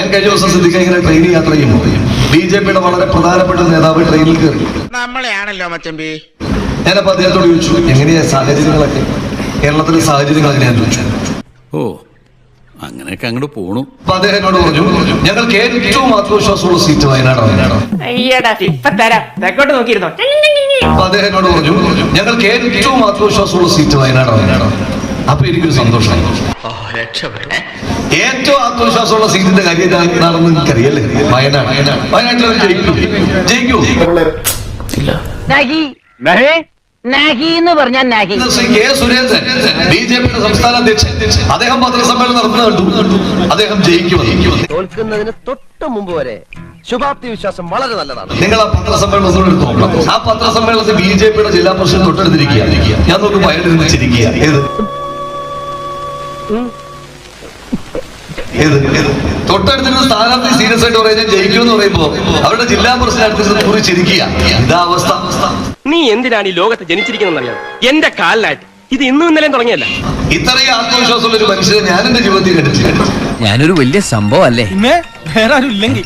ഞാൻ കഴിഞ്ഞ ദിവസം ശ്രദ്ധിക്കാൻ ഇങ്ങനെ ട്രെയിൻ യാത്ര ചെയ്യുമ്പോൾ BJP-യുടെ വളരെ പ്രധാനപ്പെട്ട നേതാവ് ട്രെയിനിൽ കയറി. നമ്മളെയാണല്ലോ മച്ചമ്പി. ഞാനപ്പോ അദ്ദേഹത്തോട് ചോദിച്ചു, എങ്ങനെയാ സാഹചര്യങ്ങളൊക്കെ, കേരളത്തിലെ സാഹചര്യങ്ങളൊക്കെ ഞാൻ ചോദിച്ചു. ഓ, അങ്ങനെയൊക്കെ അങ്ങോട്ട് പോണു. അപ്പൊ അദ്ദേഹം എന്നോട് പറഞ്ഞു, ഞങ്ങൾക്ക് ഏറ്റവും ആത്മവിശ്വാസമുള്ള സീറ്റ് വയനാടാണ്. അപ്പൊ അദ്ദേഹം എന്നോട് പറഞ്ഞു, ഞങ്ങൾക്ക് ഏറ്റവും ആത്മവിശ്വാസമുള്ള സീറ്റ് വയനാടാണ്. അപ്പൊ എനിക്കൊരു സന്തോഷം. ഏറ്റവും ആത്മവിശ്വാസമുള്ള സീറ്റിന്റെ കാര്യം എന്താണെന്ന് എനിക്കറിയല്ലേ? വയനാട്ടിൽ ജയിക്കൂ. ശ്രീ കെ സുരേന്ദ്രൻ BJP-യുടെ സംസ്ഥാന അധ്യക്ഷൻ, അദ്ദേഹം പത്രസമ്മേളനം നടത്തുന്ന കണ്ടു. അദ്ദേഹം ജയിക്കുമെന്ന്. തോൽക്കുന്നതിന് തൊട്ട് മുമ്പ് വരെ ശുഭാപ്തി വിശ്വാസം വളരെ നല്ലതാണ്. നിങ്ങൾ ആ പത്രസമ്മേളനം ഒന്നും എടുത്ത് നോക്കണം. ആ പത്രസമ്മേളനത്തിൽ BJP-യുടെ ജില്ലാ പ്രസിഡന്റ് തൊട്ടടുത്തിരിക്കുക. ഞാൻ നോക്കുമ്പോൾ അയാൾ ചിരിക്കുക. തൊട്ടടുത്തിരുന്ന സ്ഥാനാർത്ഥി സീരിയസ് ആയിട്ട് പറയുന്നത് ജയിക്കുമെന്ന് പറയുമ്പോ അവരുടെ ജില്ലാ പ്രസിഡന്റ് കുറിച്ച് ചിരിക്കുക. ഇതാ അവസ്ഥ. നീ എന്തിനാണ് ഈ ലോകത്ത് ജനിച്ചിരിക്കുന്നറിയാം? എന്റെ കാലിലായിട്ട് ഇത് ഇന്നും ഇന്നലെയും തുടങ്ങിയല്ല. ഇത്രയും ആത്മവിശ്വാസമുള്ള ഒരു മനുഷ്യനെ ഞാൻ എന്റെ ജീവിതത്തിൽ കണ്ടിട്ടില്ല. ഞാനൊരു വലിയ സംഭവം അല്ലേ? വേറെ ആരും ഇല്ലെങ്കിൽ